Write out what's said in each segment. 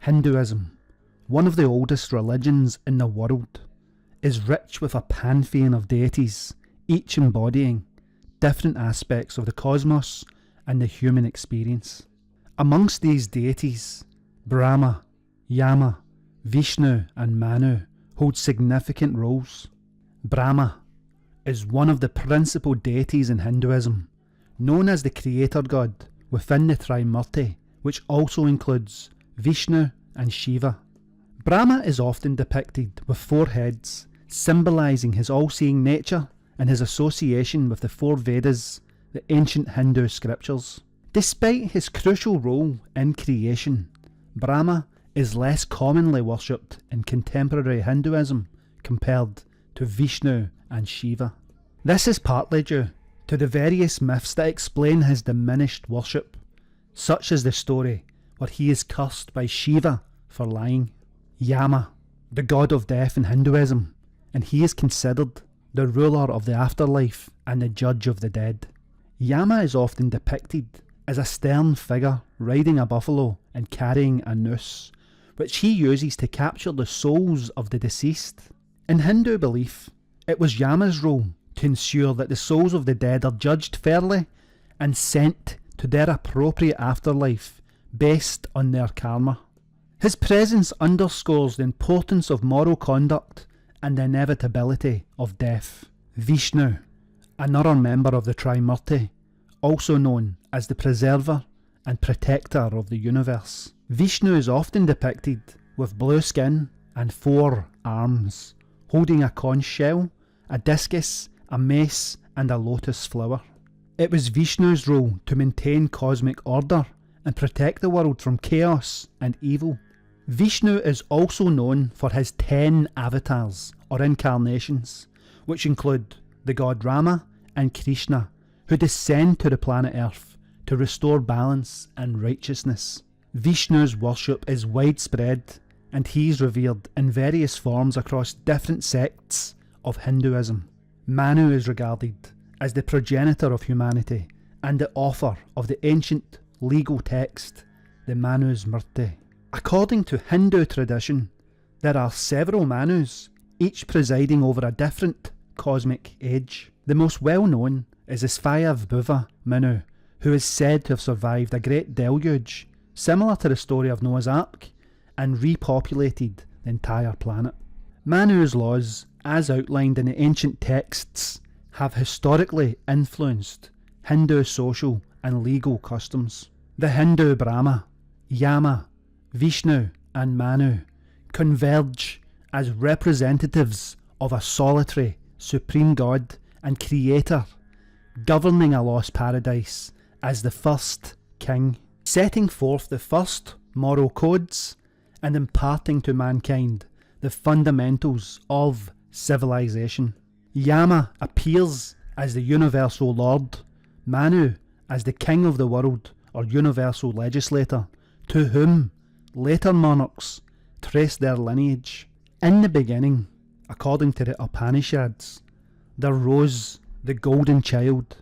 Hinduism, one of the oldest religions in the world, is rich with a pantheon of deities, each embodying different aspects of the cosmos and the human experience. Amongst these deities, Brahma, Yama, Vishnu and Manu hold significant roles. Brahma is one of the principal deities in Hinduism, known as the creator god within the Trimurti, which also includes Vishnu and Shiva. Brahma is often depicted with 4 heads, symbolising his all-seeing nature and his association with the 4 Vedas, the ancient Hindu scriptures. Despite his crucial role in creation, Brahma is less commonly worshipped in contemporary Hinduism compared to Vishnu and Shiva. This is partly due to the various myths that explain his diminished worship, such as the story where he is cursed by Shiva for lying. Yama, the god of death in Hinduism, and he is considered the ruler of the afterlife and the judge of the dead. Yama is often depicted as a stern figure riding a buffalo and carrying a noose, which he uses to capture the souls of the deceased. In Hindu belief, it was Yama's role to ensure that the souls of the dead are judged fairly and sent to their appropriate afterlife based on their karma. His presence underscores the importance of moral conduct and the inevitability of death. Vishnu, another member of the Trimurti, also known as the preserver and protector of the universe. Vishnu is often depicted with blue skin and 4 arms, holding a conch shell, a discus, a mace and a lotus flower. It was Vishnu's role to maintain cosmic order and protect the world from chaos and evil. Vishnu is also known for his 10 avatars or incarnations, which include the god Rama and Krishna, who descend to the planet Earth to restore balance and righteousness. Vishnu's worship is widespread and he is revered in various forms across different sects of Hinduism. Manu is regarded as the progenitor of humanity and the author of the ancient legal text, the Manusmriti. According to Hindu tradition, there are several Manus, each presiding over a different cosmic age. The most well known is the Svayambhuva Manu, who is said to have survived a great deluge, similar to the story of Noah's Ark, and repopulated the entire planet. Manu's laws, as outlined in the ancient texts, have historically influenced Hindu social and legal customs. The Hindu Brahma, Yama, Vishnu and Manu converge as representatives of a solitary supreme god and creator, governing a lost paradise as the first king, setting forth the first moral codes and imparting to mankind the fundamentals of civilization. Yama appears as the universal lord, Manu as the king of the world or universal legislator, to whom later monarchs trace their lineage. In the beginning, according to the Upanishads, there rose the golden child.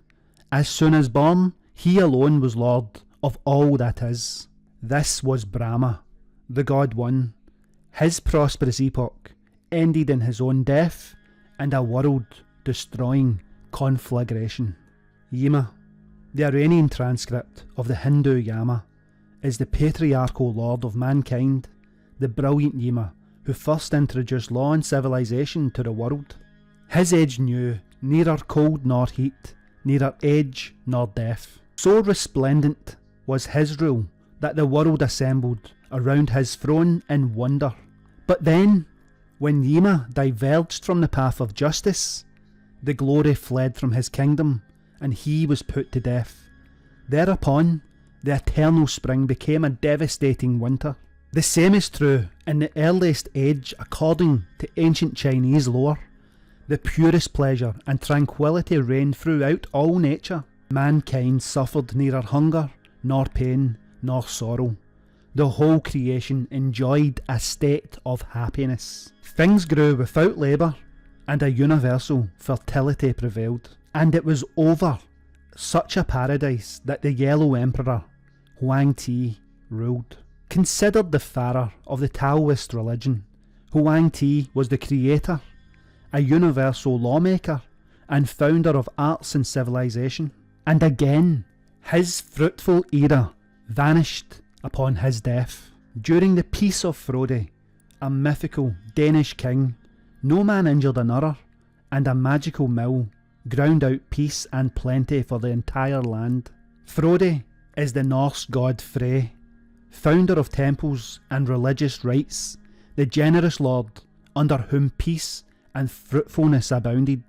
As soon as born, he alone was lord of all that is. This was Brahma, the god one. His prosperous epoch ended in his own death and a world-destroying conflagration. Yama, the Iranian transcript of the Hindu Yama, is the patriarchal lord of mankind, the brilliant Yama who first introduced law and civilization to the world. His age knew neither cold nor heat, neither age nor death. So resplendent was his rule that the world assembled around his throne in wonder. But then, when Yama diverged from the path of justice, the glory fled from his kingdom and he was put to death. Thereupon, the eternal spring became a devastating winter. The same is true in the earliest age according to ancient Chinese lore. The purest pleasure and tranquility reigned throughout all nature. Mankind suffered neither hunger, nor pain, nor sorrow. The whole creation enjoyed a state of happiness. Things grew without labour, and a universal fertility prevailed. And it was over such a paradise that the Yellow Emperor, Huang Ti, ruled. Considered the Pharaoh of the Taoist religion, Huang Ti was the creator, a universal lawmaker, and founder of arts and civilization. And again, his fruitful era vanished upon his death. During the Peace of Frode, a mythical Danish king, no man injured another, and a magical mill ground out peace and plenty for the entire land. Frode is the Norse god Frey, founder of temples and religious rites, the generous lord under whom peace and fruitfulness abounded,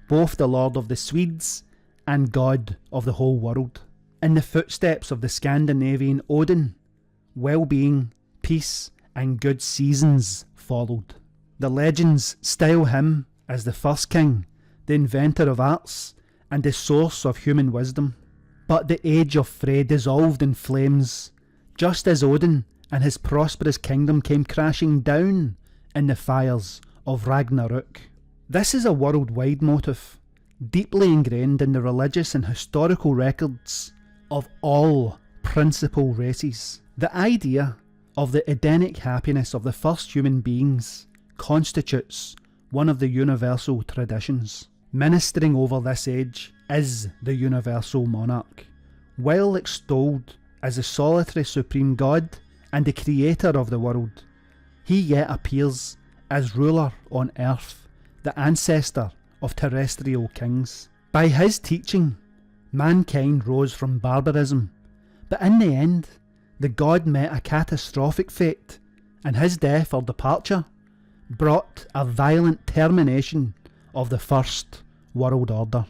both the lord of the Swedes and god of the whole world. In the footsteps of the Scandinavian Odin, well-being, peace and good seasons followed. The legends style him as the first king, the inventor of arts and the source of human wisdom. But the age of Frey dissolved in flames, just as Odin and his prosperous kingdom came crashing down in the fires of Ragnarok. This is a worldwide motif, deeply ingrained in the religious and historical records of all principal races. The idea of the Edenic happiness of the first human beings constitutes one of the universal traditions. Ministering over this age is the universal monarch, well extolled as the solitary supreme god and the creator of the world. He yet appears as ruler on earth, the ancestor of terrestrial kings. By his teaching, mankind rose from barbarism, but in the end, the god met a catastrophic fate, and his death or departure brought a violent termination of the first world order.